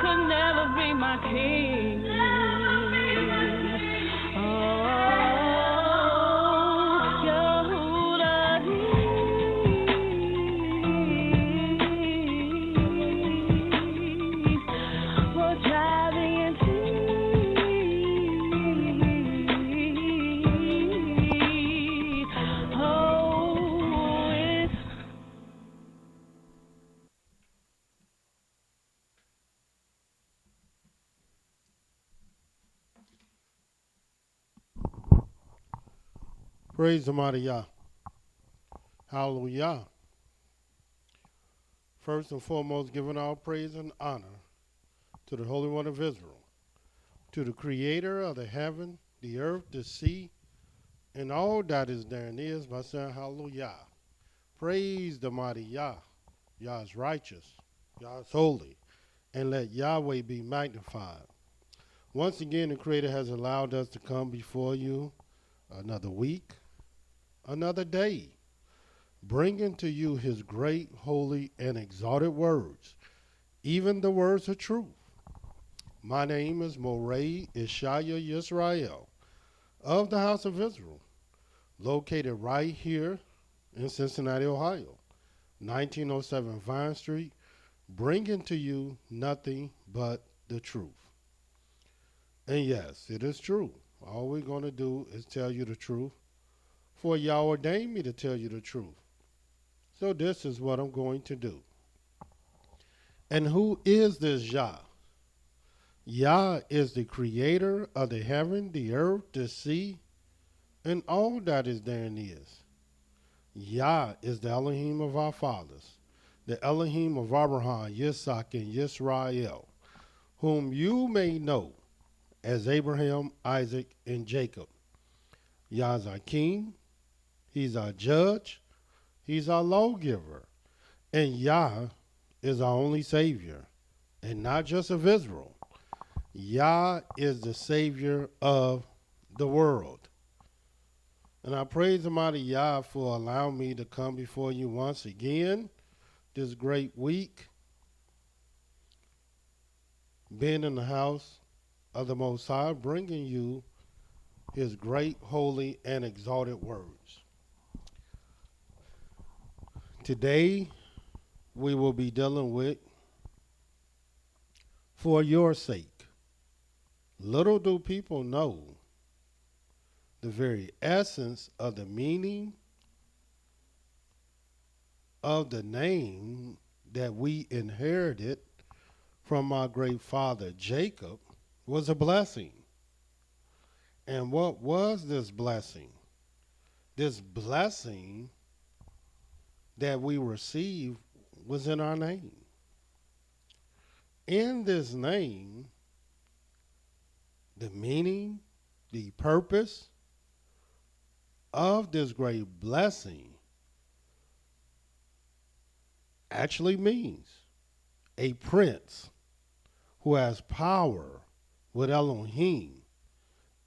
could never be my king. Praise the mighty Yah. Hallelujah. First and foremost, giving all praise and honor to the Holy One of Israel, to the Creator of the heaven, the earth, the sea, and all that is therein is, by saying hallelujah. Praise the mighty Yah. Yah is righteous. Yah is holy. And let Yahweh be magnified. Once again, the Creator has allowed us to come before you another week, another day, bringing to you his great, holy, and exalted words, even the words of truth. My name is Mowreh IshYAH YisraEL of the house of Israel, located right here in Cincinnati, Ohio, 1907 Vine Street, bringing to you nothing but the truth. And yes, it is true. All we're going to do is tell you the truth, for Yah ordained me to tell you the truth. So this is what I'm going to do. And who is this Yah? Yah is the creator of the heaven, the earth, the sea, and all that is therein is. Yah is the Elohim of our fathers, the Elohim of Abraham, Yitzhak, and Yisrael, whom you may know as Abraham, Isaac, and Jacob. Yah is our king. He's our judge. He's our lawgiver. And Yah is our only Savior, and not just of Israel. Yah is the Savior of the world. And I praise the mighty Yah for allowing me to come before you once again this great week, being in the house of the Most High, bringing you his great, holy, and exalted words. Today, we will be dealing with, for your sake. Little do people know the very essence of the meaning of the name that we inherited from our great father Jacob was a blessing. And what was this blessing? This blessing that we received was in our name. In this name, the meaning, the purpose of this great blessing actually means a prince who has power with Elohim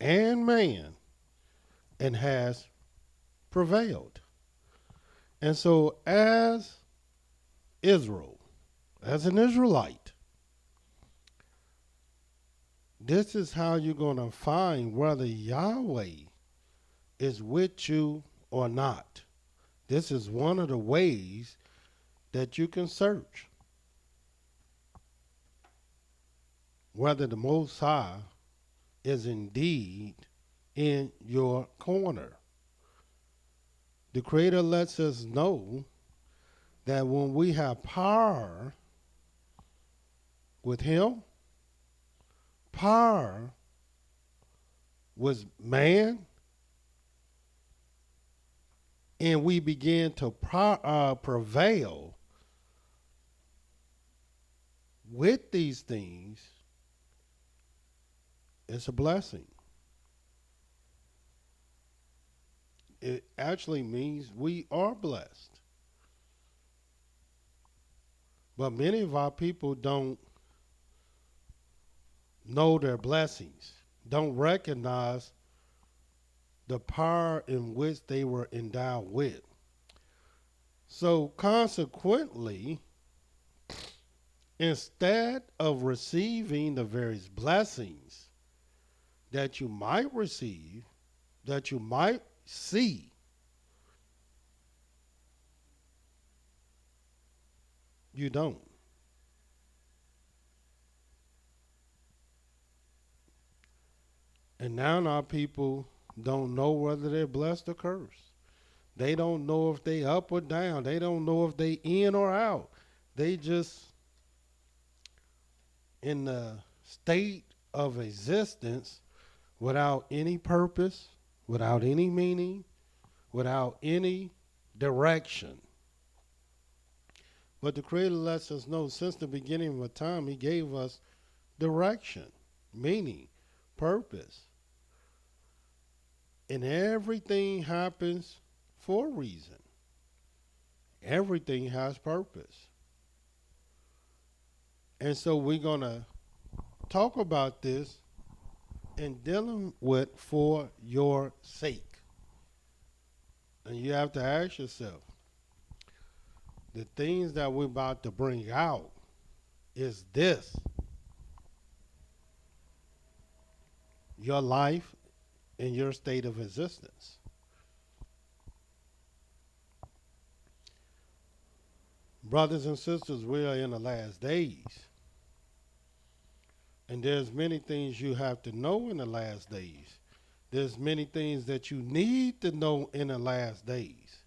and man and has prevailed. And so as Israel, as an Israelite, this is how you're going to find whether Yahweh is with you or not. This is one of the ways that you can search whether the Most High is indeed in your corner. The Creator lets us know that when we have power with him, power with man, and we begin to prevail with these things, it's a blessing. It actually means we are blessed. But many of our people don't know their blessings, don't recognize the power in which they were endowed with. So consequently, Instead of receiving the various blessings that you might receive, that you might see, you don't. And now our people don't know whether they're blessed or cursed. They don't know if they up or down. They don't know if they in or out. They just in the state of existence without any purpose, without any meaning, without any direction. But the Creator lets us know since the beginning of time, He gave us direction, meaning, purpose. And everything happens for a reason. Everything has purpose. And so we're going to talk about this and dealing with for your sake. And you have to ask yourself, the things that we're about to bring out, is this your life and your state of existence? Brothers and sisters, we are in the last days. And there's many things you have to know in the last days. There's many things that you need to know in the last days.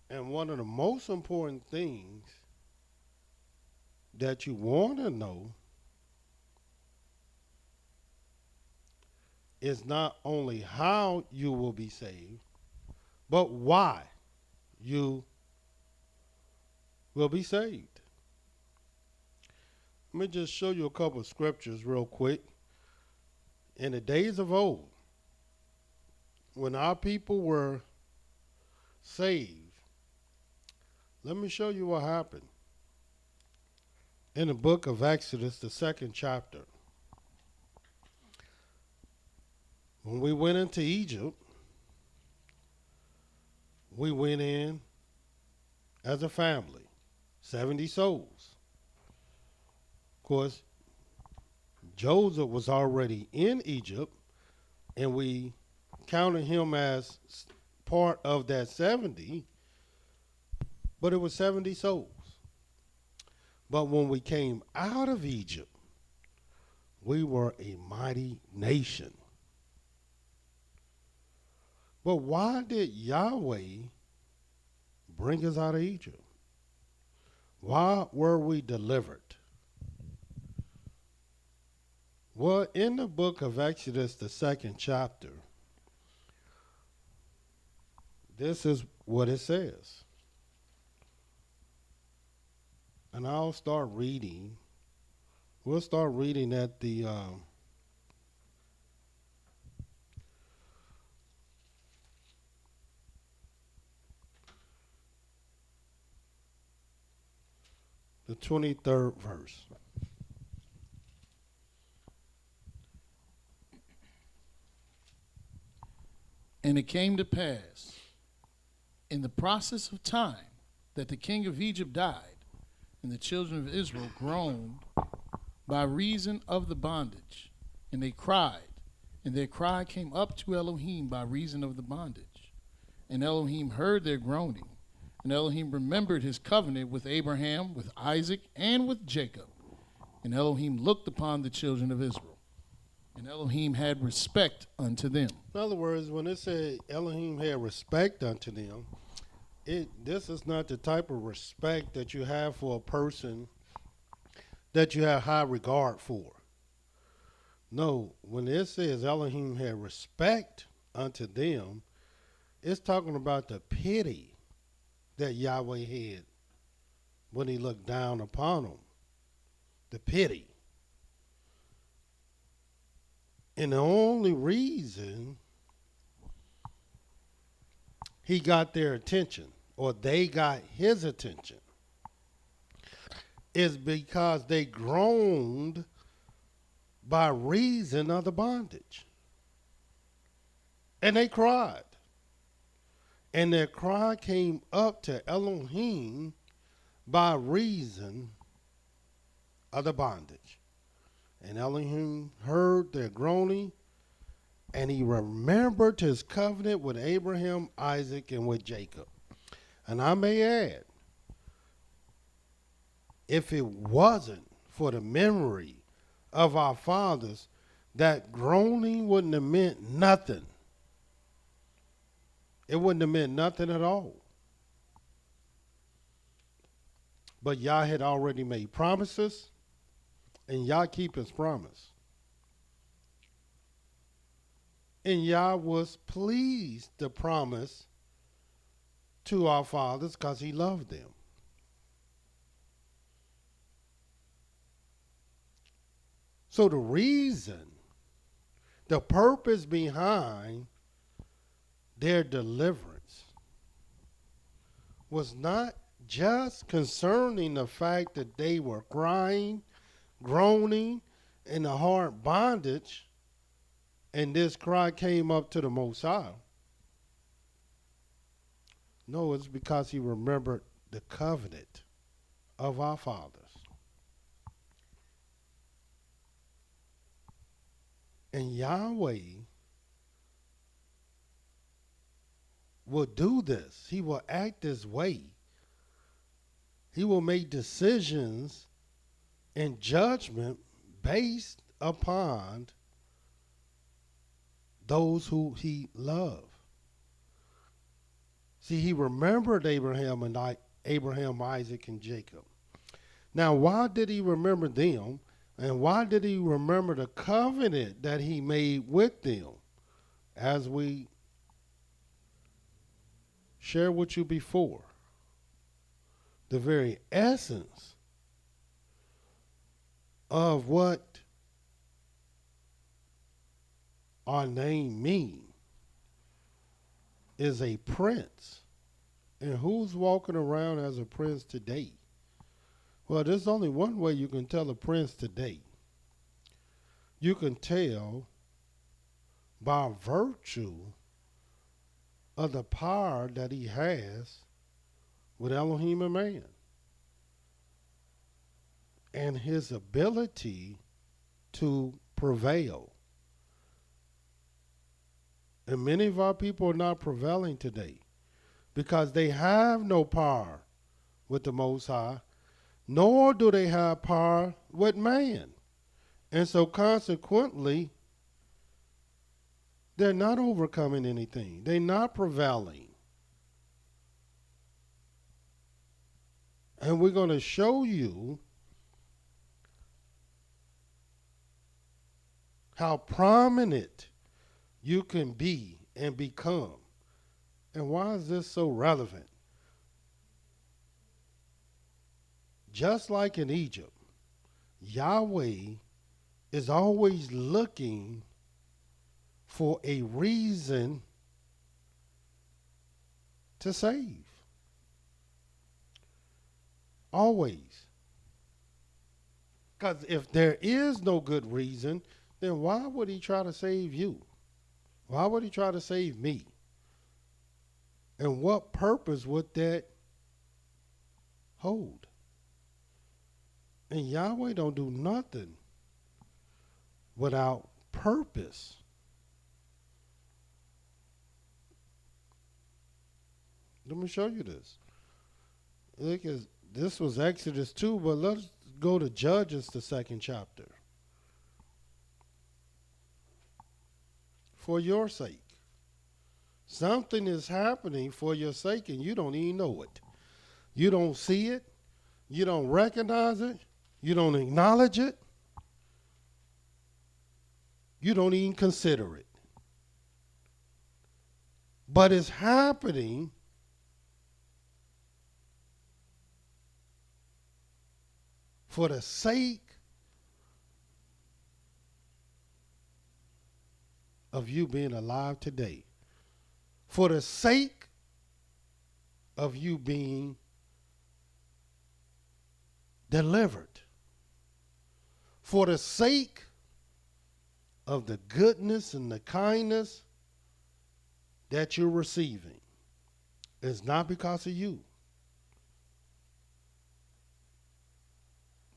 And one of the most important things that you want to know is not only how you will be saved, but why you will be saved. Let me just show you a couple of scriptures real quick. In the days of old, when our people were saved, let me show you what happened. In the book of Exodus, the 2nd chapter, when we went into Egypt, we went in as a family, 70 souls. Of course, Joseph was already in Egypt, and we counted him as part of that 70, but it was 70 souls. But when we came out of Egypt, we were a mighty nation. But why did Yahweh bring us out of Egypt? Why were we delivered? Well, in the book of Exodus, the 2nd chapter, this is what it says. And I'll start reading. We'll start reading at the 23rd verse. And it came to pass in the process of time that the king of Egypt died, and the children of Israel groaned by reason of the bondage. And they cried, and their cry came up to Elohim by reason of the bondage. And Elohim heard their groaning, and Elohim remembered his covenant with Abraham, with Isaac, and with Jacob. And Elohim looked upon the children of Israel, and Elohim had respect unto them. In other words, when it said Elohim had respect unto them, this is not the type of respect that you have for a person that you have high regard for. No, when it says Elohim had respect unto them, it's talking about the pity that Yahweh had when he looked down upon them. The pity. And the only reason he got their attention, or they got his attention, is because they groaned by reason of the bondage. And they cried. And their cry came up to Elohim by reason of the bondage. And Elohim heard their groaning, and he remembered his covenant with Abraham, Isaac, and with Jacob. And I may add, if it wasn't for the memory of our fathers, that groaning wouldn't have meant nothing. It wouldn't have meant nothing at all. But Yah had already made promises, and Yah keep his promise. And Yah was pleased to promise to our fathers because he loved them. So the reason, the purpose behind their deliverance was not just concerning the fact that they were crying, groaning in the hard bondage, and this cry came up to the Most High. No, it's because he remembered the covenant of our fathers. And Yahweh will do this. He will act this way. He will make decisions and judgment based upon those who he loved. See, he remembered Abraham, Isaac, and Jacob. Now, why did he remember them? And why did he remember the covenant that he made with them? As we shared with you before, the very essence of what our name means is a prince. And who's walking around as a prince today? Well, there's only one way you can tell a prince today. You can tell by virtue of the power that he has with Elohim and man, and his ability to prevail. And many of our people are not prevailing today because they have no power with the Most High, nor do they have power with man. And so consequently, they're not overcoming anything. They're not prevailing. And we're going to show you how prominent you can be and become. And why is this so relevant? Just like in Egypt, Yahweh is always looking for a reason to save. Always. Because if there is no good reason, then why would he try to save you? Why would he try to save me? And what purpose would that hold? And Yahweh don't do nothing without purpose. Let me show you this. Look, this was Exodus 2, but let's go to Judges, the 2nd chapter. For your sake. Something is happening for your sake and you don't even know it. You don't see it. You don't recognize it. You don't acknowledge it. You don't even consider it. But it's happening for the sake of you being alive today. For the sake of you being delivered. For the sake of the goodness and the kindness that you're receiving. It's not because of you.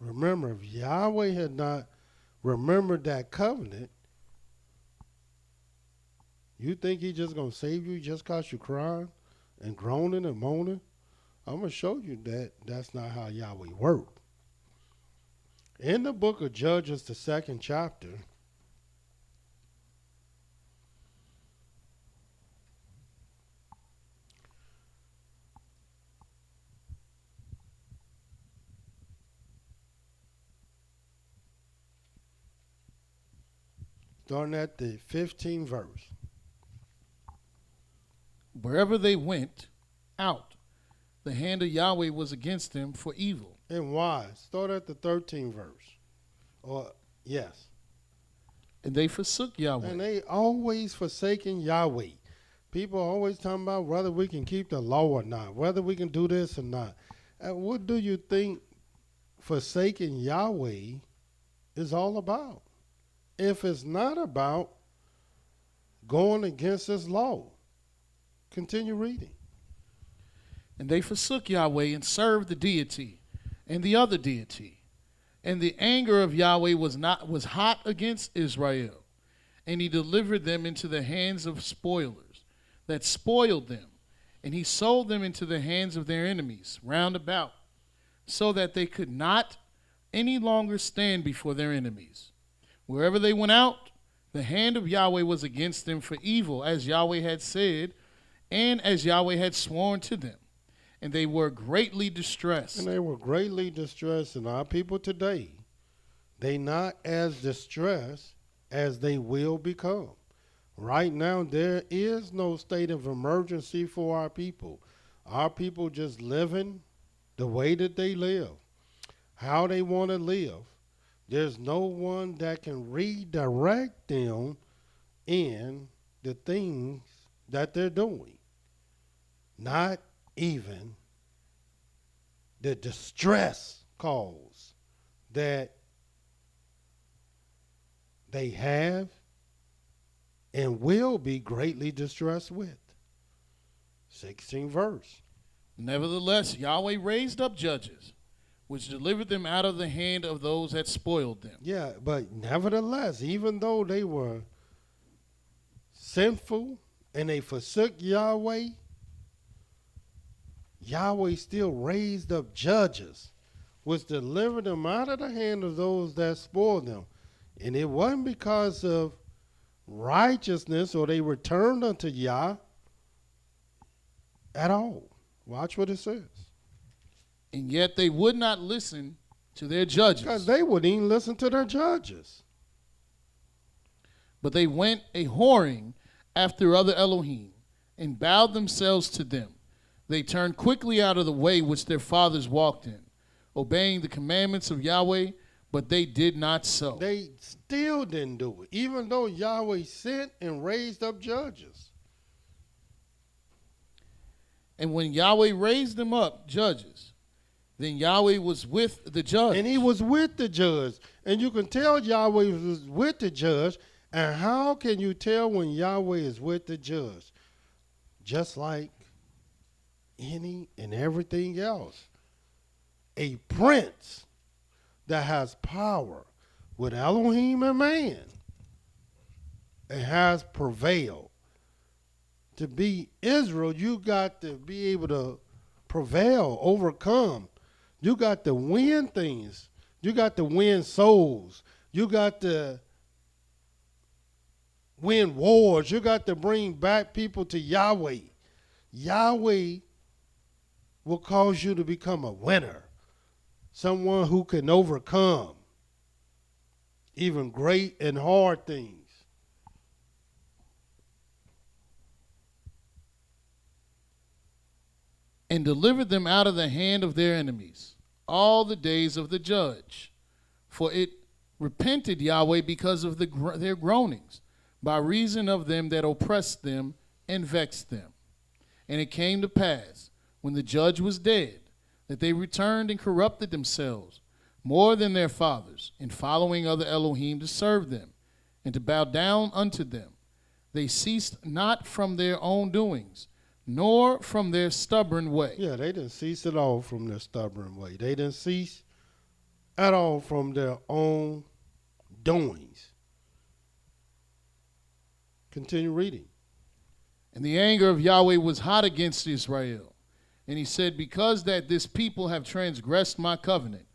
Remember, if Yahweh had not remembered that covenant, you think He's just going to save you just because you're crying and groaning and moaning? I'm going to show you that that's not how Yahweh worked. In the book of Judges, the 2nd chapter, starting at the 15th verse. Wherever they went out, the hand of Yahweh was against them for evil. And why? Start at the 13th verse. Or, yes. And they forsook Yahweh. And they always forsaken Yahweh. People are always talking about whether we can keep the law or not, whether we can do this or not. And what do you think forsaking Yahweh is all about? If it's not about going against His law. Continue reading. And they forsook Yahweh and served the deity and the other deity. And the anger of Yahweh was hot against Israel. And He delivered them into the hands of spoilers that spoiled them. And He sold them into the hands of their enemies round about, so that they could not any longer stand before their enemies. Wherever they went out, the hand of Yahweh was against them for evil, as Yahweh had said, and as Yahweh had sworn to them. And they were greatly distressed. And they were greatly distressed. And our people today, they not as distressed as they will become. Right now, there is no state of emergency for our people. Our people just living the way that they live, how they want to live. There's no one that can redirect them in the things that they're doing. Not even the distress cause that they have and will be greatly distressed with. 16th verse. Nevertheless, Yahweh raised up judges, which delivered them out of the hand of those that spoiled them. Yeah, but nevertheless, even though they were sinful and they forsook Yahweh, Yahweh still raised up judges, which delivered them out of the hand of those that spoiled them. And it wasn't because of righteousness or they returned unto Yah at all. Watch what it says. And yet they would not listen to their judges. Because they wouldn't even listen to their judges. But they went a whoring after other Elohim and bowed themselves to them. They turned quickly out of the way which their fathers walked in, obeying the commandments of Yahweh, but they did not so. They still didn't do it, even though Yahweh sent and raised up judges. And when Yahweh raised them up, judges, then Yahweh was with the judge. And He was with the judge. And you can tell Yahweh was with the judge. And how can you tell when Yahweh is with the judge? Just like any and everything else. A prince that has power with Elohim and man, it has prevailed. To be Israel, you got to be able to prevail, overcome. You got to win things. You got to win souls. You got to win wars. You got to bring back people to Yahweh. Yahweh will cause you to become a winner, someone who can overcome even great and hard things. And delivered them out of the hand of their enemies all the days of the judge. For it repented Yahweh because of their groanings, by reason of them that oppressed them and vexed them. And it came to pass, when the judge was dead, that they returned and corrupted themselves more than their fathers, in following other Elohim to serve them, and to bow down unto them. They ceased not from their own doings, nor from their stubborn way. Yeah, they didn't cease at all from their stubborn way. They didn't cease at all from their own doings. Continue reading. And the anger of Yahweh was hot against Israel. And he said, because that this people have transgressed my covenant,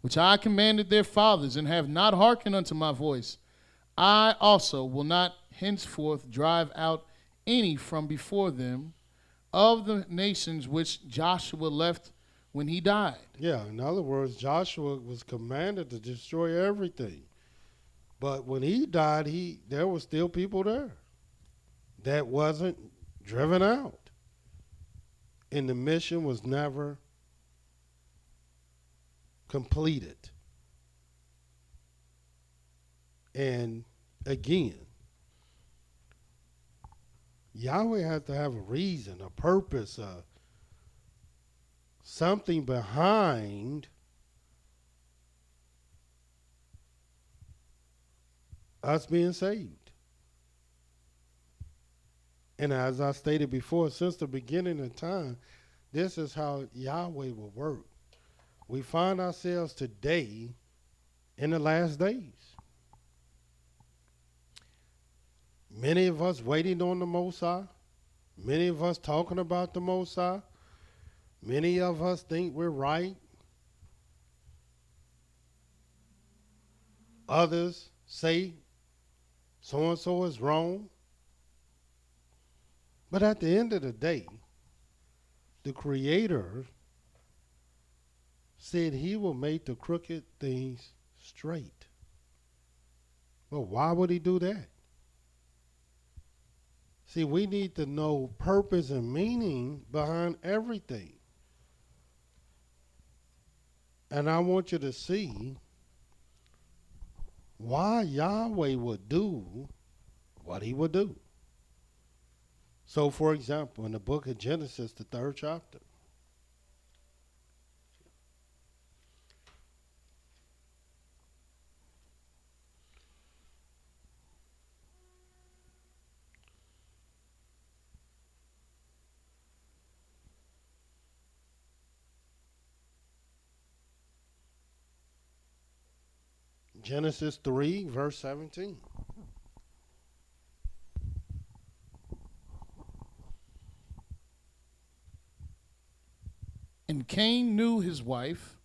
which I commanded their fathers, and have not hearkened unto my voice, I also will not henceforth drive out any from before them of the nations which Joshua left when he died. Yeah, in other words, Joshua was commanded to destroy everything. But when he died, there were still people there that wasn't driven out. And the mission was never completed. And again, Yahweh has to have a reason, a purpose, something behind us being saved. And as I stated before, since the beginning of time, this is how Yahweh will work. We find ourselves today in the last days. Many of us waiting on the Most High. Many of us talking about the Most High. Many of us think we're right. Others say so-and-so is wrong. But at the end of the day, the Creator said he will make the crooked things straight. Well, why would he do that? See, we need to know purpose and meaning behind everything. And I want you to see why Yahweh would do what he would do. So, for example, in the book of Genesis, the 3rd chapter, Genesis 3, verse 17. And Cain knew his wife,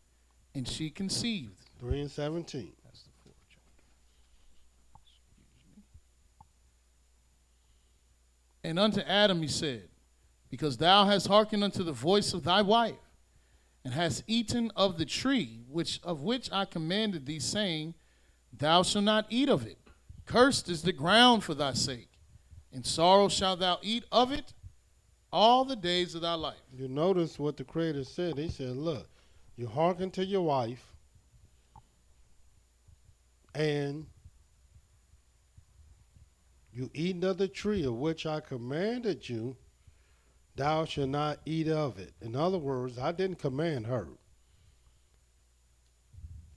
and she conceived. 3 and 17. That's the 4th chapter. Excuse me. And unto Adam he said, because thou hast hearkened unto the voice of thy wife, and hast eaten of the tree of which I commanded thee, saying, thou shalt not eat of it. Cursed is the ground for thy sake. In sorrow shalt thou eat of it all the days of thy life. You notice what the Creator said. He said, look, you hearken to your wife, and you eat of the tree of which I commanded you, thou shalt not eat of it. In other words, I didn't command her.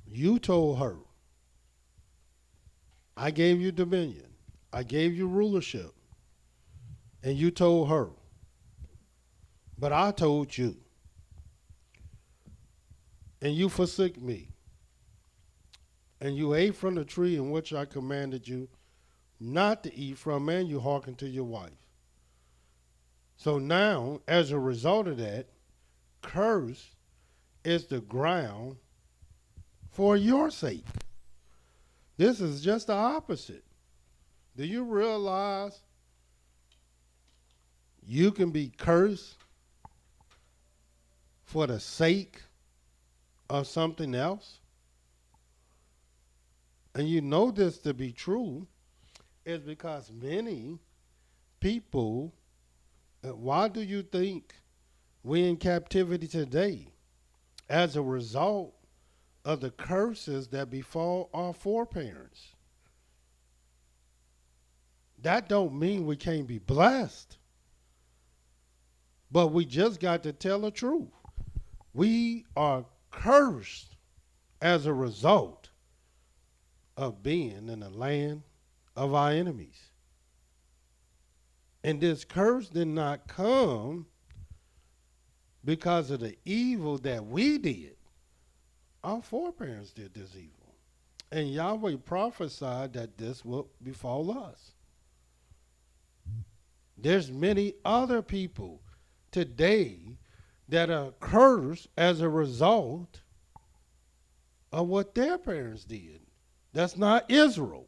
You told her. I gave you dominion. I gave you rulership. And you told her. But I told you. And you forsook me. And you ate from the tree in which I commanded you not to eat from, and you hearkened to your wife. So now, as a result of that, curse is the ground for your sake. This is just the opposite. Do you realize you can be cursed for the sake of something else? And you know this to be true is because many people, why do you think we're in captivity today? As a result of the curses that befall our foreparents. That don't mean we can't be blessed. But we just got to tell the truth. We are cursed as a result of being in the land of our enemies. And this curse did not come because of the evil that we did. Our foreparents did this evil. And Yahweh prophesied that this will befall us. There's many other people today that are cursed as a result of what their parents did. That's not Israel.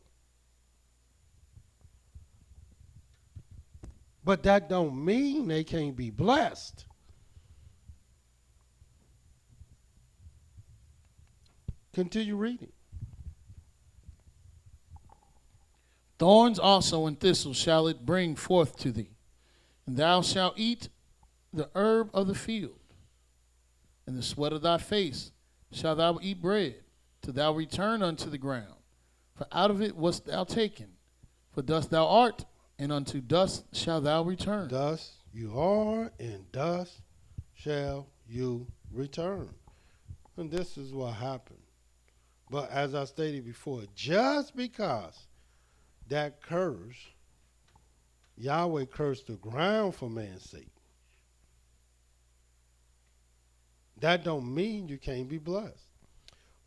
But that don't mean they can't be blessed. Continue reading. Thorns also and thistles shall it bring forth to thee, and thou shalt eat the herb of the field. In the sweat of thy face shalt thou eat bread, till thou return unto the ground. For out of it wast thou taken. For dust thou art, and unto dust shalt thou return. Dust you are, and dust shall you return. And this is what happened. But as I stated before, just because that curse, Yahweh cursed the ground for man's sake, that don't mean you can't be blessed.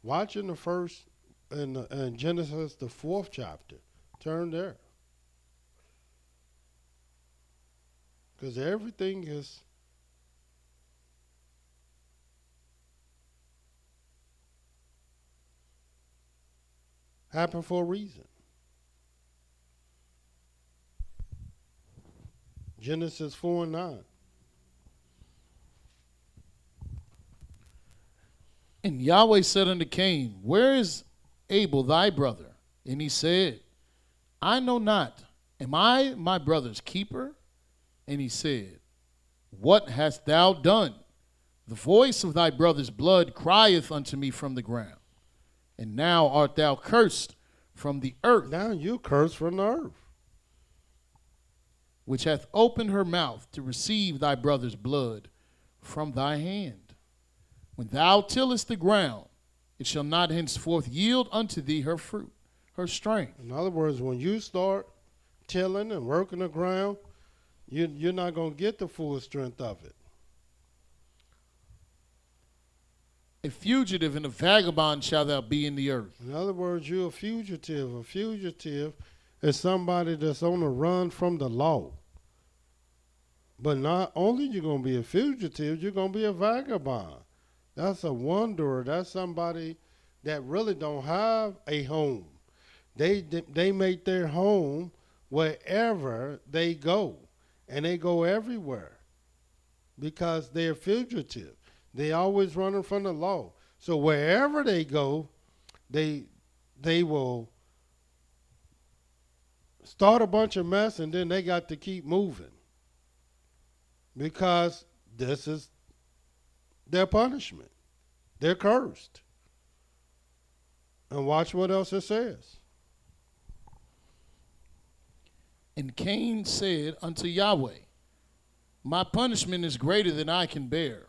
Watch in the first, in Genesis, the 4th chapter. Turn there. Because everything is happened for a reason. Genesis 4:9. And Yahweh said unto Cain, Where is Abel thy brother? And he said, I know not. Am I my brother's keeper? And he said, What hast thou done? The voice of thy brother's blood crieth unto me from the ground. And now art thou cursed from the earth, Now you cursed from the earth. which hath opened her mouth to receive thy brother's blood from thy hand. When thou tillest the ground, it shall not henceforth yield unto thee her fruit, her strength. In other words, when you start tilling and working the ground, you're not going to get the full strength of it. A fugitive and a vagabond shall thou be in the earth. In other words, you're a fugitive. A fugitive is somebody that's on the run from the law. But not only you're going to be a fugitive, you're going to be a vagabond. That's a wanderer. That's somebody that really don't have a home. They make their home wherever they go. And they go everywhere because they're fugitive. They always running from the law. So wherever they go, they will start a bunch of mess, and then they got to keep moving because this is their punishment. They're cursed. And watch what else it says. And Cain said unto Yahweh, My punishment is greater than I can bear.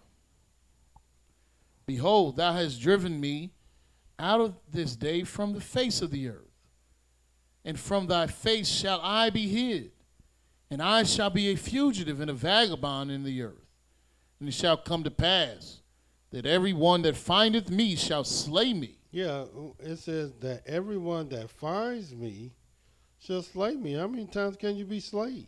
Behold, thou hast driven me out of this day from the face of the earth, and from thy face shall I be hid, and I shall be a fugitive and a vagabond in the earth. And it shall come to pass that every one that findeth me shall slay me. Yeah, it says that everyone that finds me shall slay me. How many times can you be slayed?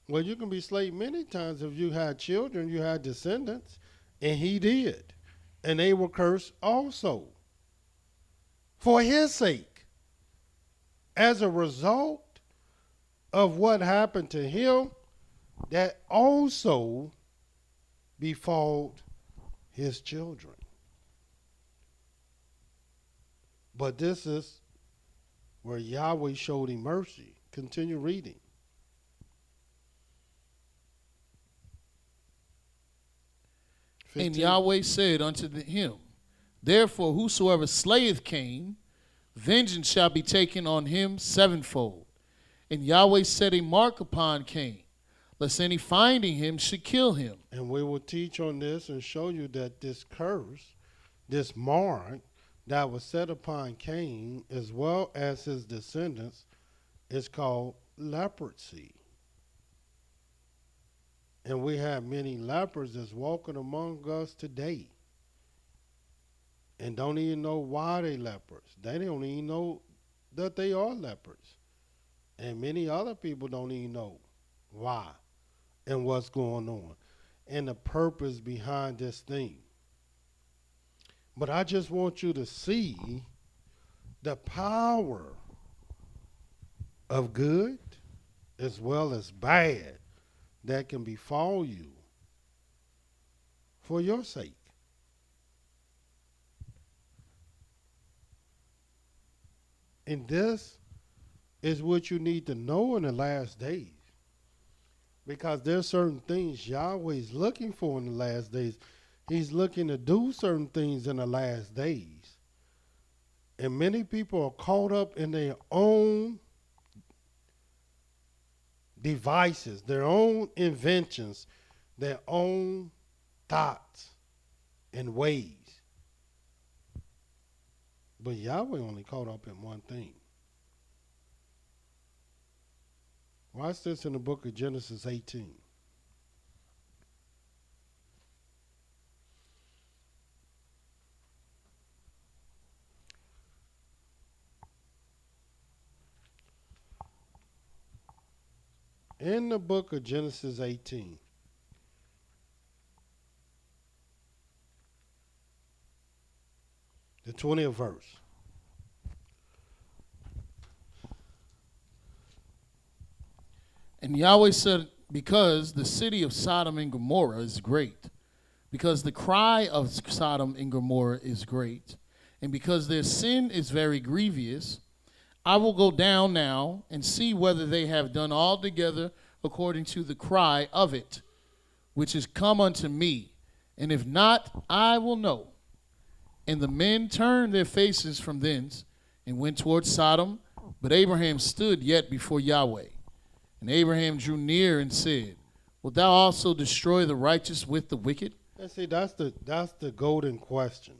Well, you can be slayed many times if you had children, you had descendants, and he did. And they were cursed also for his sake. As a result of what happened to him, that also befall his children. But this is where Yahweh showed him mercy. Continue reading. And Yahweh said unto him, Therefore whosoever slayeth Cain, vengeance shall be taken on him sevenfold. And Yahweh set a mark upon Cain, lest any finding him should kill him. And we will teach on this and show you that this curse, this mark that was set upon Cain, as well as his descendants, is called leprosy. And we have many lepers that's walking among us today. and don't even know why they lepers. They don't even know that they are lepers. And many other people don't even know why and what's going on and the purpose behind this thing. But I just want you to see the power of good as well as bad that can befall you for your sake. And this is what you need to know in the last days. Because there's certain things Yahweh is looking for in the last days. He's looking to do certain things in the last days. And many people are caught up in their own devices, their own inventions, their own thoughts and ways. But Yahweh only caught up in one thing. Watch this in the book of Genesis 18. In the book of Genesis 18, the 20th verse. And Yahweh said, because the city of Sodom and Gomorrah is great, because the cry of Sodom and Gomorrah is great, and because their sin is very grievous, I will go down now and see whether they have done altogether according to the cry of it, which is come unto me. And if not, I will know. And the men turned their faces from thence and went toward Sodom, but Abraham stood yet before Yahweh. And Abraham drew near and said, wilt thou also destroy the righteous with the wicked? And see, that's the golden question.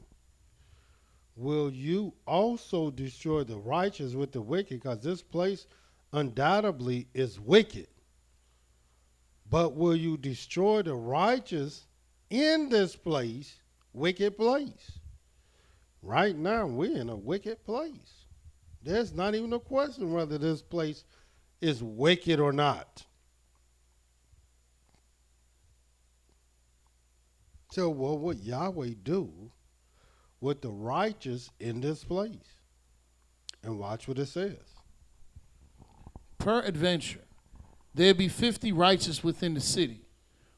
Will you also destroy the righteous with the wicked? Because this place undoubtedly is wicked. But will you destroy the righteous in this place, wicked place? Right now, we're in a wicked place. There's not even a question whether this place is wicked or not. So what would Yahweh do with the righteous in this place? And watch what it says. Peradventure, there be 50 righteous within the city.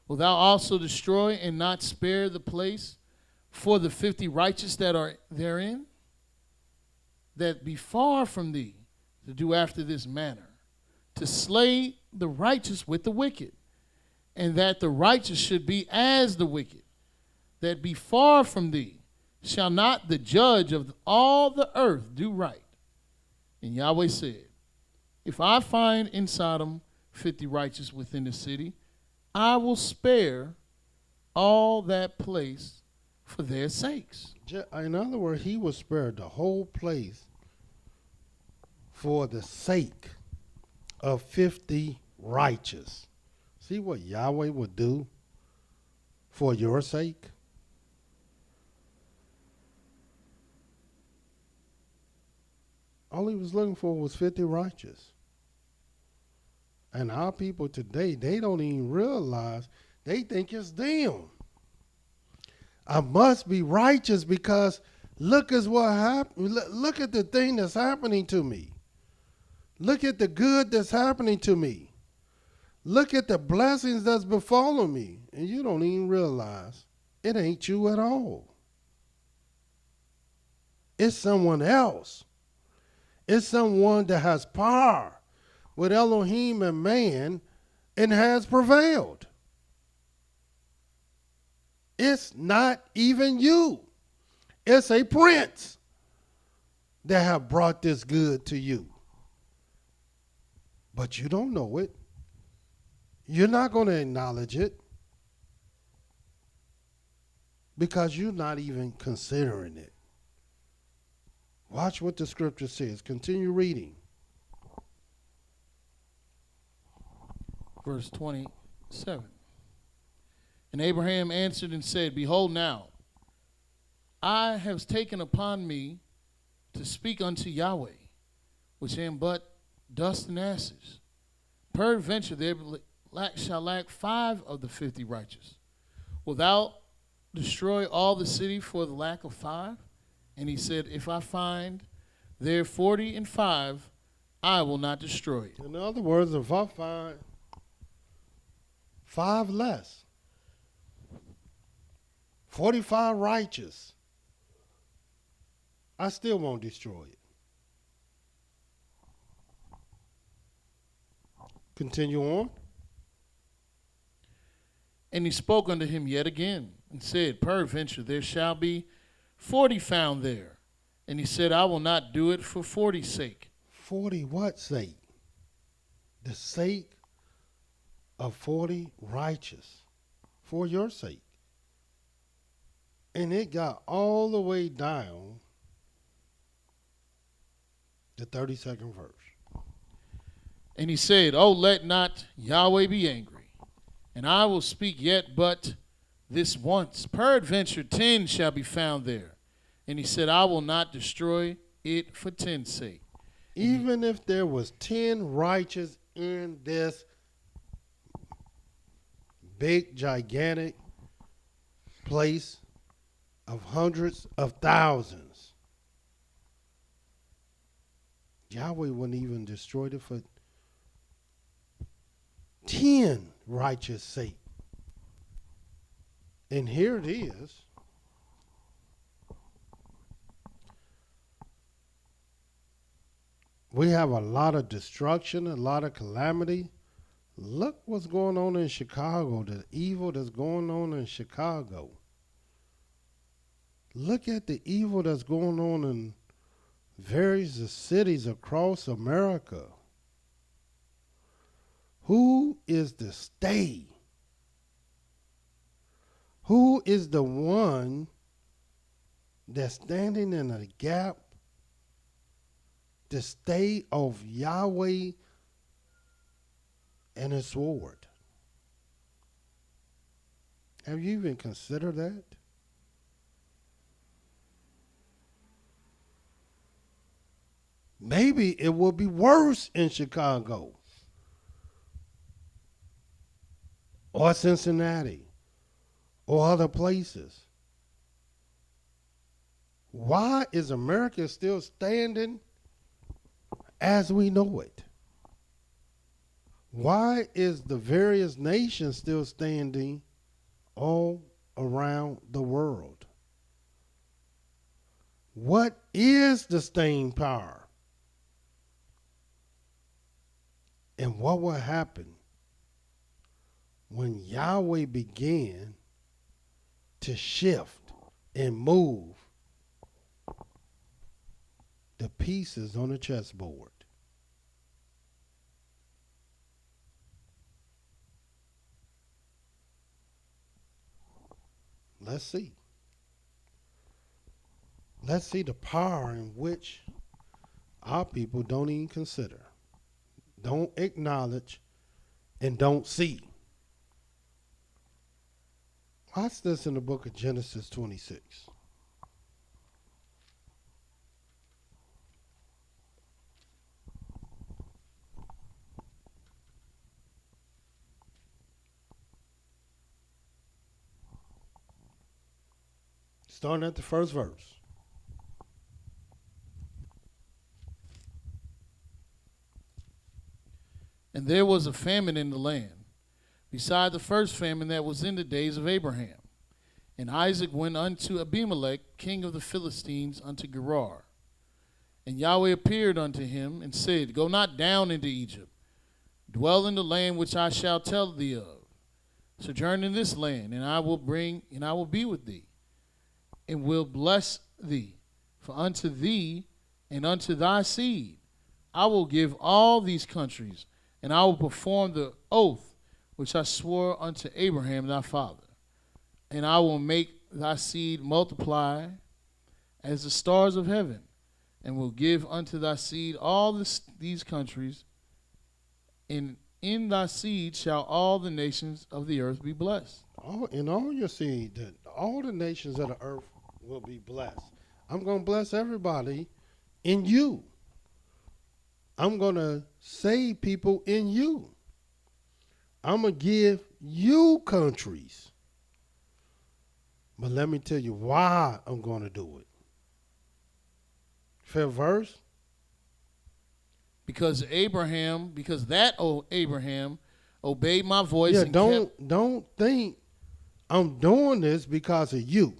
Wilt thou also destroy and not spare the place for the 50 righteous that are therein? That be far from thee to do after this manner, to slay the righteous with the wicked, and that the righteous should be as the wicked. That be far from thee, shall not the judge of all the earth do right? And Yahweh said, if I find in Sodom 50 righteous within the city, I will spare all that place for their sakes. In other words, he will spare the whole place for the sake of 50 righteous. See what Yahweh would do for your sake? All he was looking for was 50 righteous. And our people today, they don't even realize, they think it's them. I must be righteous because look at what happened. Look at the thing that's happening to me. Look at the good that's happening to me. Look at the blessings that's befalling me. And you don't even realize it ain't you at all. It's someone else. It's someone that has power with Elohim and man and has prevailed. It's not even you. It's a prince that have brought this good to you. But you don't know it. You're not going to acknowledge it because you're not even considering it. Watch what the scripture says. Continue reading. Verse 27. And Abraham answered and said, behold now, I have taken upon me to speak unto Yahweh, which am but dust and ashes. Peradventure there shall lack 5 of the 50 righteous. Wilt thou destroy all the city for the lack of 5? And he said, if I find there 45, I will not destroy it. In other words, if I find 5 less, 45 righteous, I still won't destroy it. Continue on. And he spoke unto him yet again, and said, peradventure there shall be 40 found there. And he said, I will not do it for 40's sake. 40 what sake? The sake of 40 righteous, for your sake. And it got all the way down the 32nd verse. And he said, oh, let not Yahweh be angry, and I will speak yet but this once. Peradventure 10 shall be found there. And he said, I will not destroy it for 10's sake. Even if there was 10 righteous in this big, gigantic place of hundreds of thousands, Yahweh wouldn't even destroy it for 10 righteous sake. And here it is. We have a lot of destruction, a lot of calamity. Look what's going on in Chicago, the evil that's going on in Chicago. Look at the evil that's going on in various cities across America. Who is the stay? Who is the one that's standing in a gap? The stay of Yahweh and his sword. Have you even considered that? Maybe it will be worse in Chicago or Cincinnati or other places. Why is America still standing as we know it? Why is the various nations still standing all around the world? What is the staying power? And what will happen when Yahweh began to shift and move the pieces on the chessboard? Let's see. Let's see the power in which our people don't even consider, don't acknowledge, and don't see. Watch this in the book of Genesis 26. Starting at the first verse. And there was a famine in the land, beside the first famine that was in the days of Abraham. And Isaac went unto Abimelech, king of the Philistines, unto Gerar. And Yahweh appeared unto him and said, go not down into Egypt. Dwell in the land which I shall tell thee of. Sojourn in this land, and I will be with thee, and will bless thee. For unto thee and unto thy seed I will give all these countries, and I will perform the oath which I swore unto Abraham thy father. And I will make thy seed multiply as the stars of heaven, and will give unto thy seed all these countries, and in thy seed shall all the nations of the earth be blessed. In all your seed, all the nations of the earth will be blessed. I'm going to bless everybody in you. I'm going to save people in you. I'm going to give you countries. But let me tell you why I'm going to do it. Fifth verse. Because that Abraham obeyed my voice. Yeah, don't think I'm doing this because of you.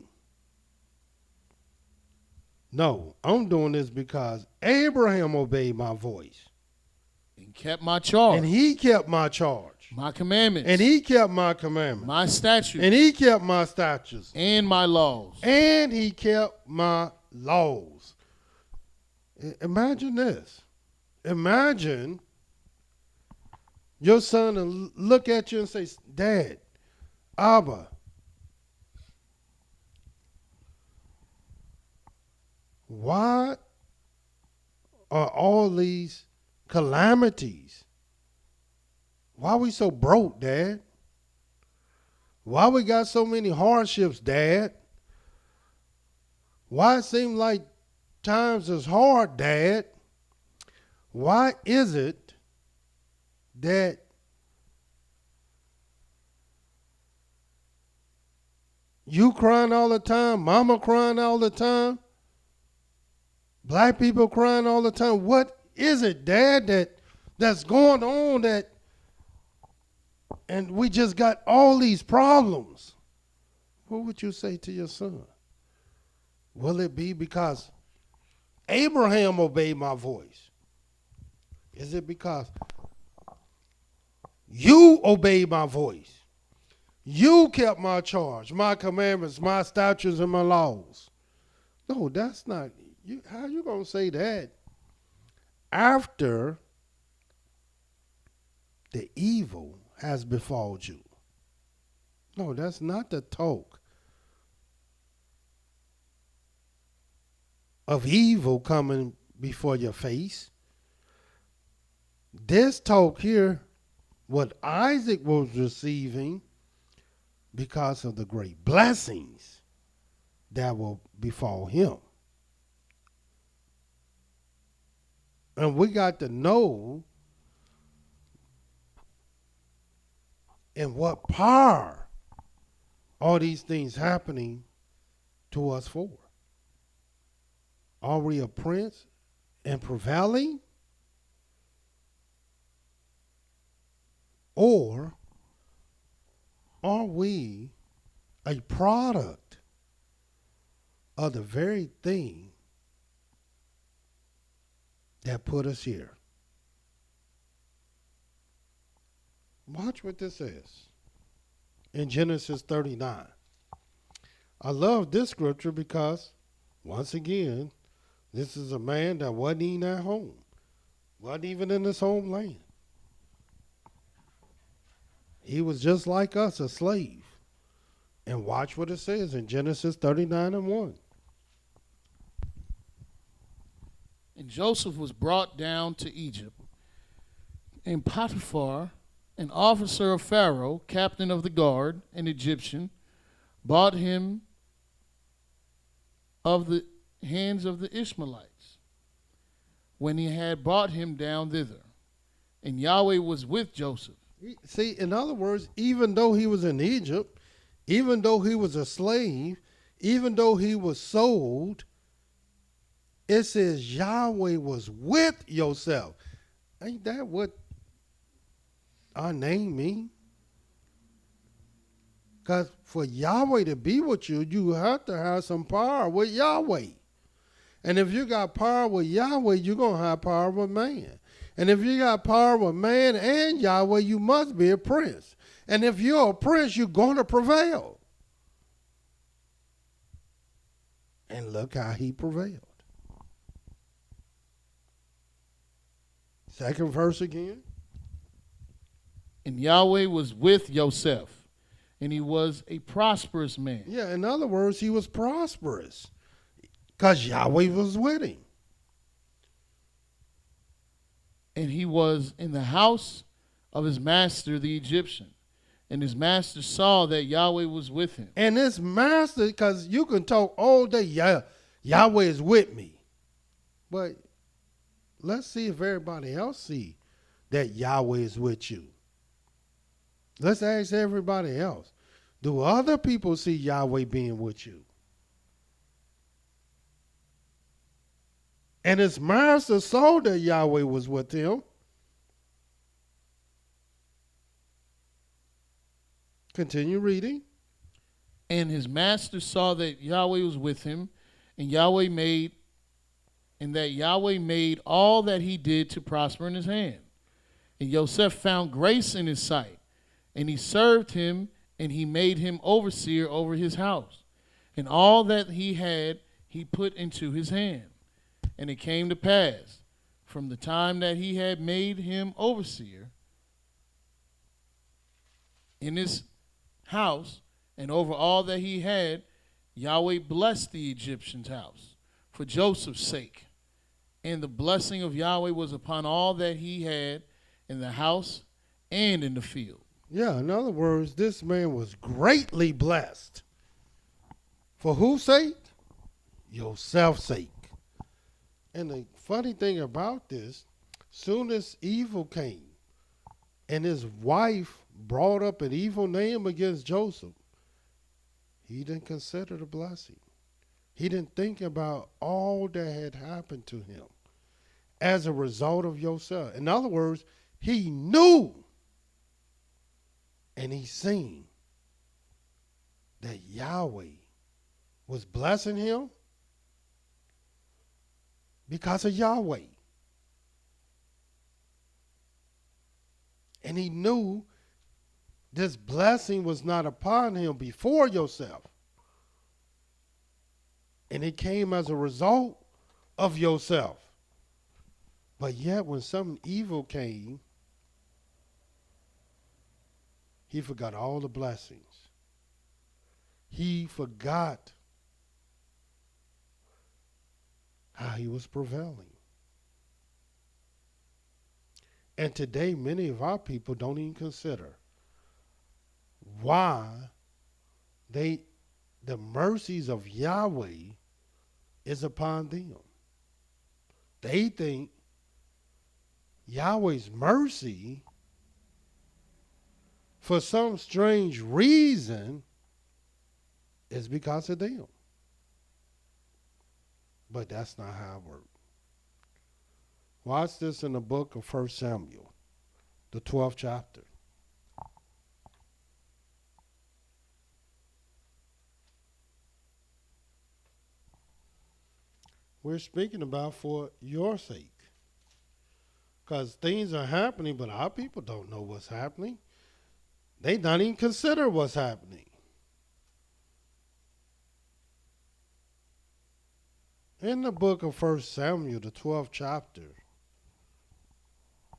No, I'm doing this because Abraham obeyed my voice. And kept my charge. And he kept my charge. My commandments. And he kept my commandments. My statutes. And he kept my statutes. And my laws. And he kept my laws. Imagine this. Imagine your son will look at you and say, Dad, Abba, why are all these calamities? Why are we so broke, Dad? Why we got so many hardships, Dad? Why it seem like times is hard, Dad? Why is it that you crying all the time, mama crying all the time, black people crying all the time? What is it, Dad, that's going on that, and we just got all these problems? What would you say to your son? Will it be because Abraham obeyed my voice? Is it because you obeyed my voice? You kept my charge, my commandments, my statutes, and my laws? No, that's not. How you going to say that after the evil has befalled you? No, that's not the talk of evil coming before your face. This talk here, what Isaac was receiving because of the great blessings that will befall him. And we got to know in what power all these things happening to us for. Are we a prince and prevailing? Or are we a product of the very thing that put us here? Watch what this says in Genesis 39. I love this scripture because, once again, this is a man that wasn't even at home, wasn't even in his homeland. He was just like us, a slave. And watch what it says in Genesis 39:1. And Joseph was brought down to Egypt, and Potiphar, an officer of Pharaoh, captain of the guard, an Egyptian, bought him of the hands of the Ishmaelites, when he had brought him down thither. And Yahweh was with Joseph. See, in other words, even though he was in Egypt, even though he was a slave, even though he was sold, it says Yahweh was with yourself. Ain't that what our name means? Because for Yahweh to be with you, you have to have some power with Yahweh. And if you got power with Yahweh, you're going to have power with man. And if you got power with man and Yahweh, you must be a prince. And if you're a prince, you're going to prevail. And look how he prevailed. Second verse again. And Yahweh was with Joseph, and he was a prosperous man. Yeah, in other words, he was prosperous because Yahweh was with him. And he was in the house of his master, the Egyptian. And his master saw that Yahweh was with him. And his master, because you can talk all day, Yahweh is with me. But let's see if everybody else see that Yahweh is with you. Let's ask everybody else. Do other people see Yahweh being with you? And his master saw that Yahweh was with him. Continue reading. And his master saw that Yahweh was with him, and Yahweh made all that he did to prosper in his hand. And Joseph found grace in his sight, and he served him, and he made him overseer over his house. And all that he had he put into his hand. And it came to pass, from the time that he had made him overseer in his house, and over all that he had, Yahweh blessed the Egyptian's house for Joseph's sake. And the blessing of Yahweh was upon all that he had in the house and in the field. Yeah, in other words, this man was greatly blessed. For whose sake? Yourself's sake. And the funny thing about this, soon as evil came and his wife brought up an evil name against Joseph, he didn't consider the blessing. He didn't think about all that had happened to him as a result of Joseph. In other words, he knew and he seen that Yahweh was blessing him because of Yahweh. And he knew this blessing was not upon him before Joseph. And it came as a result of Joseph. But yet when some evil came, he forgot all the blessings. He forgot how he was prevailing. And today, many of our people don't even consider why the mercies of Yahweh is upon them. They think Yahweh's mercy, for some strange reason, is because of them. But that's not how it works. Watch this in the book of 1 Samuel, the 12th chapter. We're speaking about for your sake. Because things are happening, but our people don't know what's happening. They don't even consider what's happening. In the book of 1 Samuel, the 12th chapter,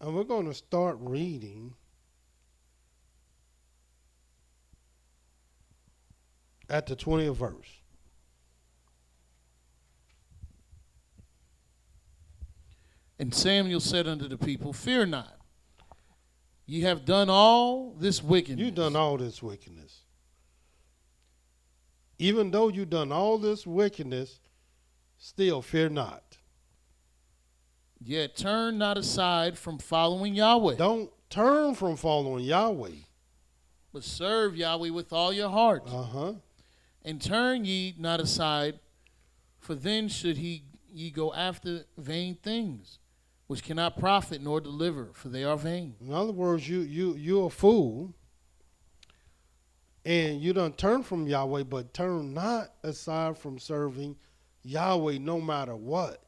and we're going to start reading at the 20th verse. And Samuel said unto the people, fear not. Ye have done all this wickedness. You've done all this wickedness. Even though you've done all this wickedness, still fear not. Yet turn not aside from following Yahweh. Don't turn from following Yahweh. But serve Yahweh with all your heart. Uh-huh. And turn ye not aside, for then should ye go after vain things, which cannot profit nor deliver, for they are vain. In other words, you're a fool, and you don't turn from Yahweh, but turn not aside from serving Yahweh no matter what.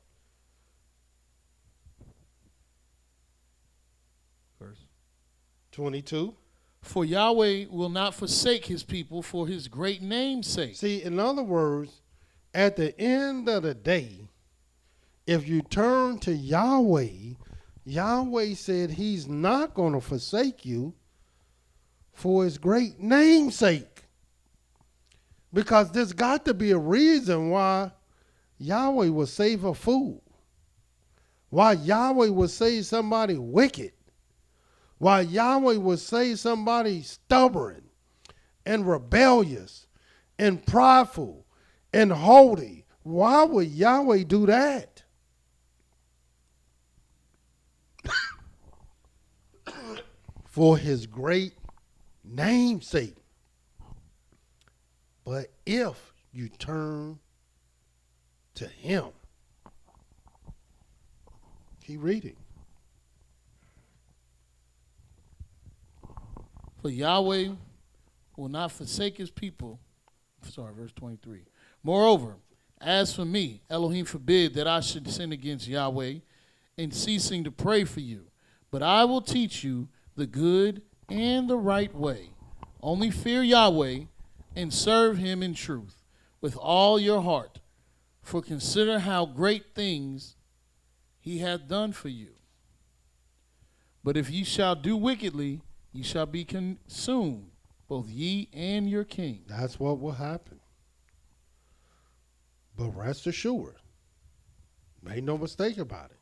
Verse 22. For Yahweh will not forsake his people for his great name's sake. See, in other words, at the end of the day, if you turn to Yahweh, Yahweh said he's not going to forsake you for his great name's sake. Because there's got to be a reason why Yahweh will save a fool. Why Yahweh will save somebody wicked. Why Yahweh would say somebody stubborn and rebellious and prideful and haughty? Why would Yahweh do that? For his great namesake. But if you turn to him, keep reading. For Yahweh will not forsake his people. Sorry, verse 23. Moreover, as for me, Elohim forbid that I should sin against Yahweh in ceasing to pray for you. But I will teach you the good and the right way. Only fear Yahweh and serve him in truth with all your heart. For consider how great things he hath done for you. But if ye shall do wickedly, ye shall be consumed, both ye and your king. That's what will happen. But rest assured, make no mistake about it.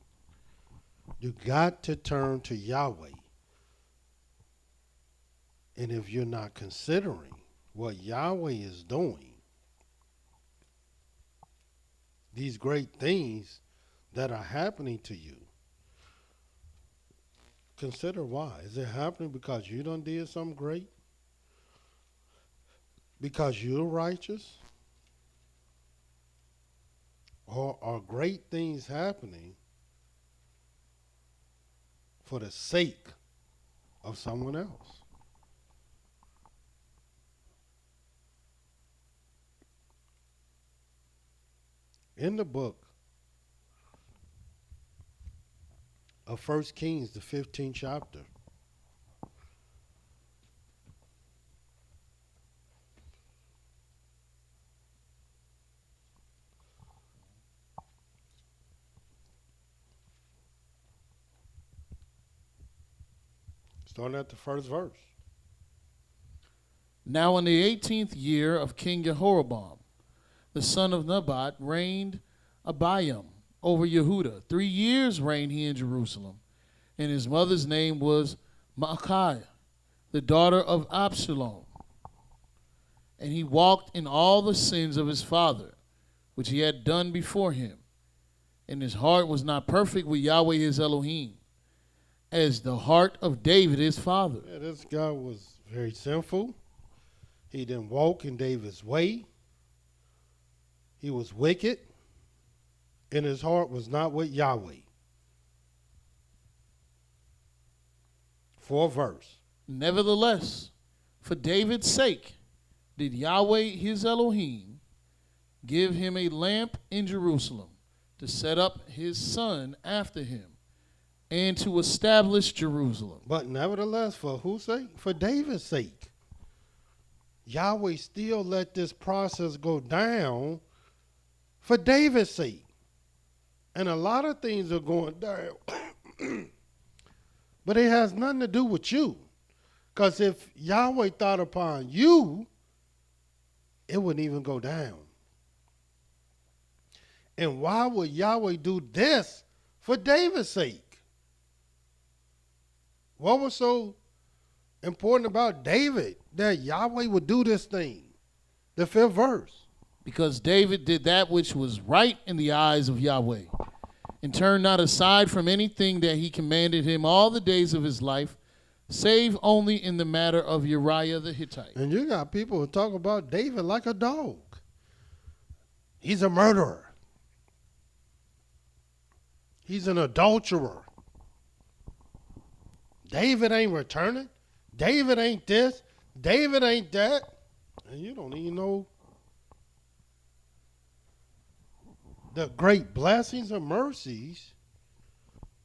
You got to turn to Yahweh. And if you're not considering what Yahweh is doing, these great things that are happening to you, consider why. Is it happening because you done did something great? Because you're righteous? Or are great things happening for the sake of someone else? In the book of 1 Kings, the 15th chapter, starting at the first verse. Now in the 18th year of King Jehoram, the son of Nebat, reigned Abiam over Yehudah. 3 years reigned he in Jerusalem, and his mother's name was Maacah, the daughter of Absalom. And he walked in all the sins of his father, which he had done before him. And his heart was not perfect with Yahweh his Elohim, as the heart of David his father. Yeah, this guy was very sinful. He didn't walk in David's way. He was wicked, and his heart was not with Yahweh. 4th verse. Nevertheless, for David's sake, did Yahweh his Elohim give him a lamp in Jerusalem to set up his son after him and to establish Jerusalem. But nevertheless, for whose sake? For David's sake. Yahweh still let this process go down for David's sake. And a lot of things are going down. But it has nothing to do with you. Because if Yahweh thought upon you, it wouldn't even go down. And why would Yahweh do this for David's sake? What was so important about David that Yahweh would do this thing? The 5th verse. Because David did that which was right in the eyes of Yahweh, and turned not aside from anything that he commanded him all the days of his life, save only in the matter of Uriah the Hittite. And you got people who talk about David like a dog. He's a murderer. He's an adulterer. David ain't returning. David ain't this. David ain't that. And you don't even know the great blessings and mercies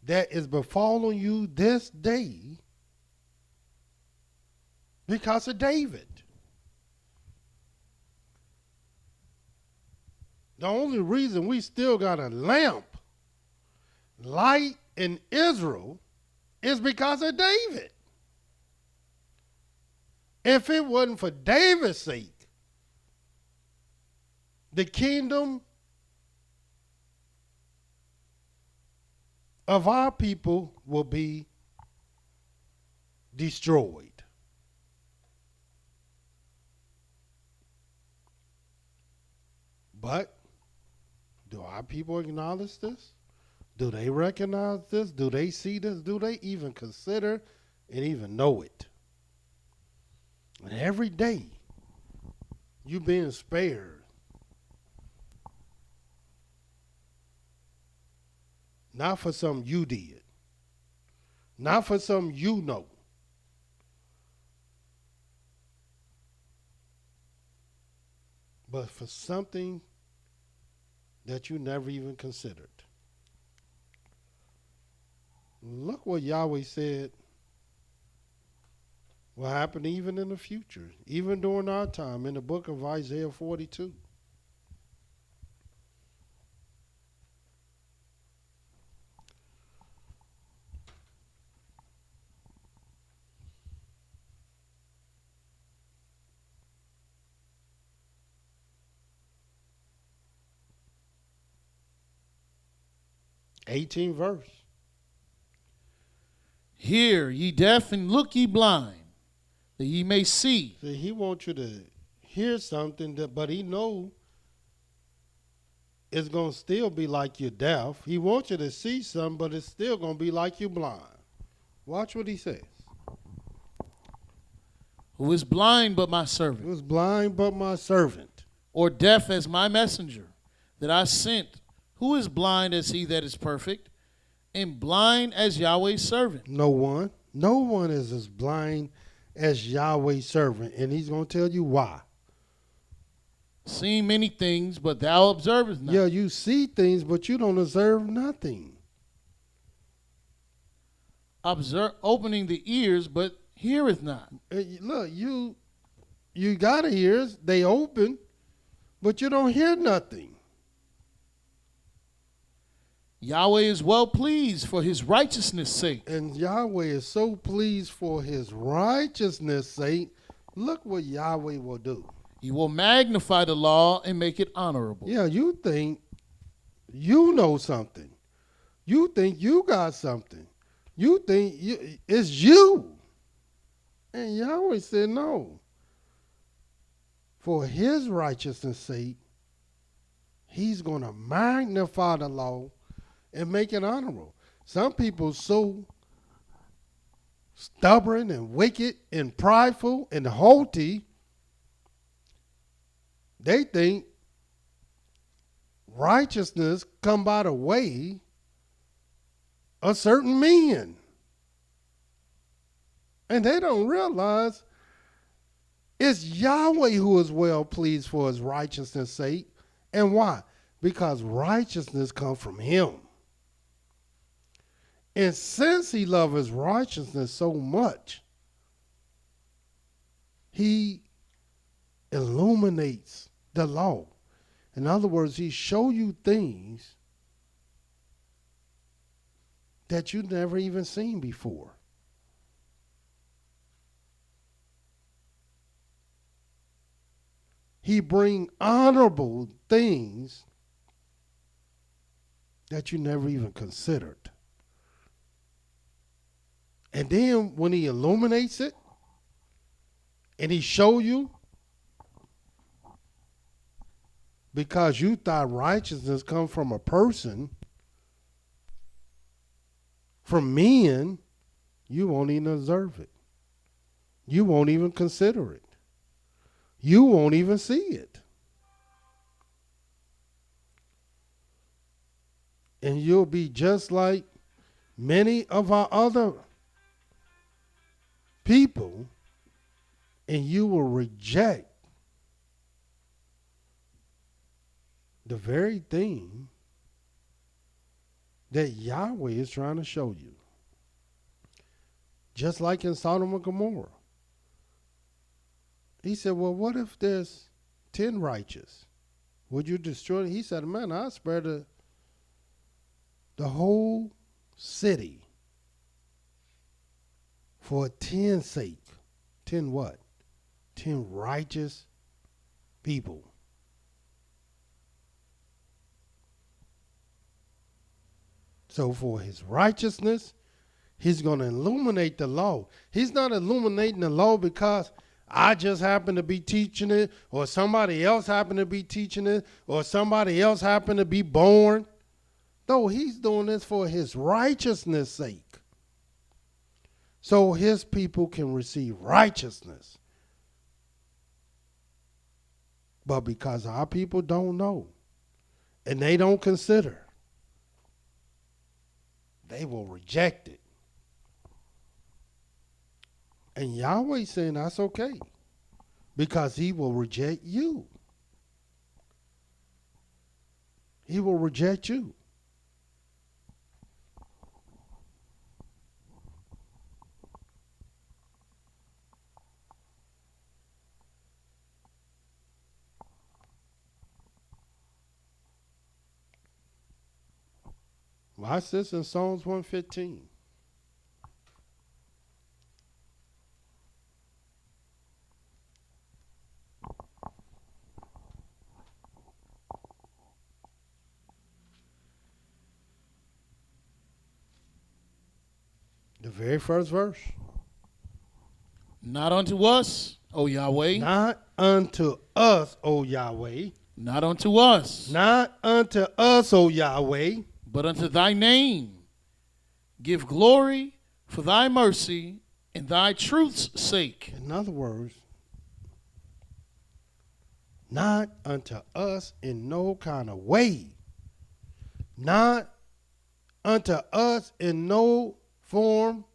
that is befalling you this day because of David. The only reason we still got a lamp, light in Israel, is because of David. If it wasn't for David's sake, the kingdom of our people will be destroyed. But do our people acknowledge this? Do they recognize this? Do they see this? Do they even consider and even know it? And every day you being spared. Not for something you did. Not for something you know. But for something that you never even considered. Look what Yahweh said will happen even in the future, even during our time, in the book of Isaiah 42. '18th verse. Hear, ye deaf, and look, ye blind, that ye may see. See, he wants you to hear something, but he know it's going to still be like you're deaf. He wants you to see something, but it's still going to be like you're blind. Watch what he says. Who is blind but my servant? Who is blind but my servant? Or deaf as my messenger that I sent? Who is blind as he that is perfect, and blind as Yahweh's servant? No one. No one is as blind as Yahweh's servant. And he's going to tell you why. Seeing many things, but thou observest not. Yeah, you see things, but you don't observe nothing. Opening the ears, but heareth not. Look, you got ears. They open, but you don't hear nothing. Yahweh is well pleased for his righteousness' sake. And Yahweh is so pleased for his righteousness' sake. Look what Yahweh will do. He will magnify the law and make it honorable. Yeah, you think you know something. You think you got something. You think it's you. And Yahweh said no. For his righteousness' sake, he's going to magnify the law and make it honorable. Some people so stubborn and wicked and prideful and haughty, they think righteousness come by the way of certain men. And they don't realize it's Yahweh who is well pleased for his righteousness' sake. And why? Because righteousness comes from him. And since he loves his righteousness so much, he illuminates the law. In other words, he show you things that you've never even seen before. He bring honorable things that you never even considered. And then when he illuminates it and he show you, because you thought righteousness come from a person, from men, you won't even observe it. You won't even consider it. You won't even see it. And you'll be just like many of our other people, and you will reject the very thing that Yahweh is trying to show you. Just like in Sodom and Gomorrah. He said, well, what if there's 10 righteous? Would you destroy it? He said, man, I'll spare the whole city for 10's sake. 10 what? 10 righteous people. So for his righteousness, He's going to illuminate the law. He's not illuminating the law because I just happen to be teaching it, or somebody else happen to be teaching it, or somebody else happen to be born. No, he's doing this for his righteousness' sake. So his people can receive righteousness. But because our people don't know and they don't consider, they will reject it. And Yahweh's saying that's okay because he will reject you. He will reject you. Watch this in Psalms 115. The very first verse. Not unto us, O Yahweh. Not unto us, O Yahweh. Not unto us. Not unto us, O Yahweh. But unto thy name. Give glory for thy mercy and thy truth's sake. In other words, not unto us in no kind of way. Not unto us in no form,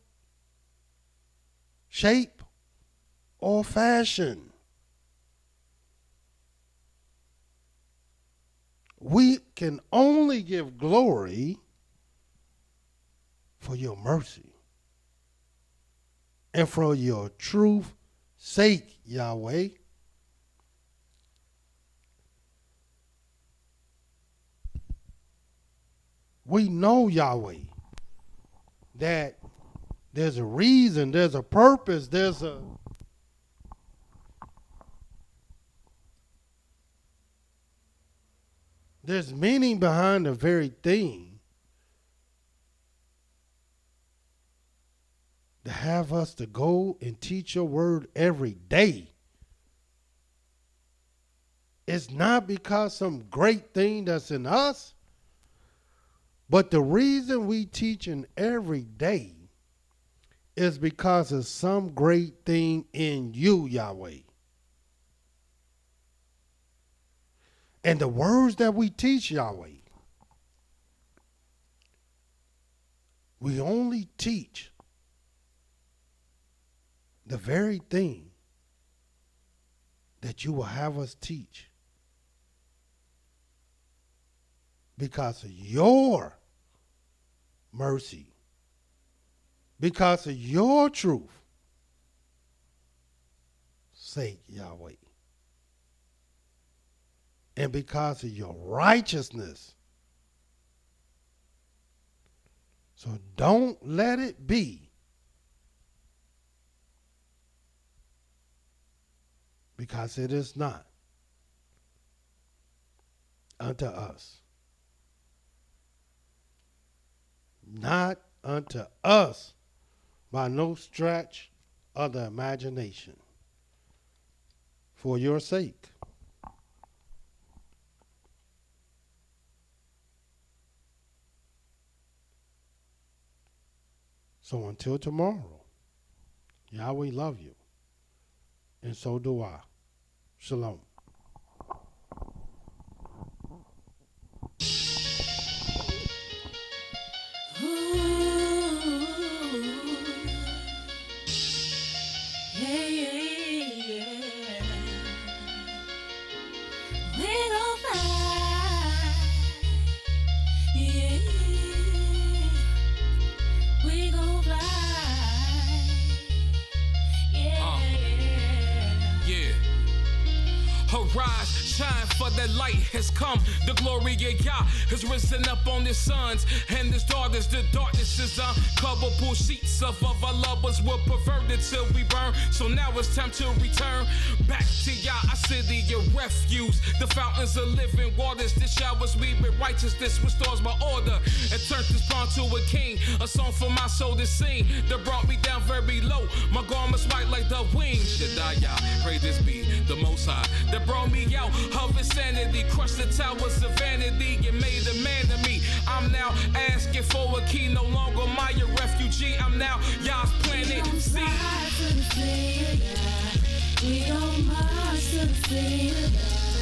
shape, or fashion. We can only give glory for your mercy and for your truth's sake, Yahweh. We know, Yahweh, that there's a reason, there's a purpose, there's meaning behind the very thing to have us to go and teach your word every day. It's not because some great thing that's in us, but the reason we teaching every day is because of some great thing in you, Yahweh. And the words that we teach, Yahweh, we only teach the very thing that you will have us teach because of your mercy, because of your truth, sake, Yahweh. And because of your righteousness. So don't let it be because it is not unto us. Not unto us by no stretch of the imagination. For your sake. So until tomorrow, Yahweh love you. And so do I. Shalom. Arise, shine, for the light has come. The glory of Yah has risen up on his sons and his daughters. The darkness is Uncoverable sheets of other lovers were perverted till we burn. So now it's time to return back to Yah, city of refuge. The fountains of living waters. This showers me with righteousness, restores my order, and turns this pawn to a king. A song for my soul to sing that brought me down very low. My garments white like the wings. Shaddai, pray this be the Most High that brought me out of insanity, crushed the towers of vanity, and made a man of me. I'm now asking for a key, no longer my refugee. I'm now Yah's planet. See. We gon' march to the city of God.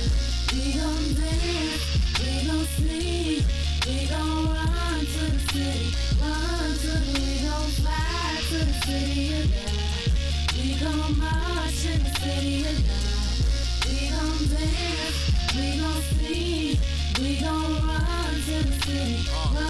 We gon' dance, we gon' sing, we gon' run to the city, we gon' fly to the city of God. We gon' march in the city of God. We gon' dance, we gon' sing, we gon' run to the city.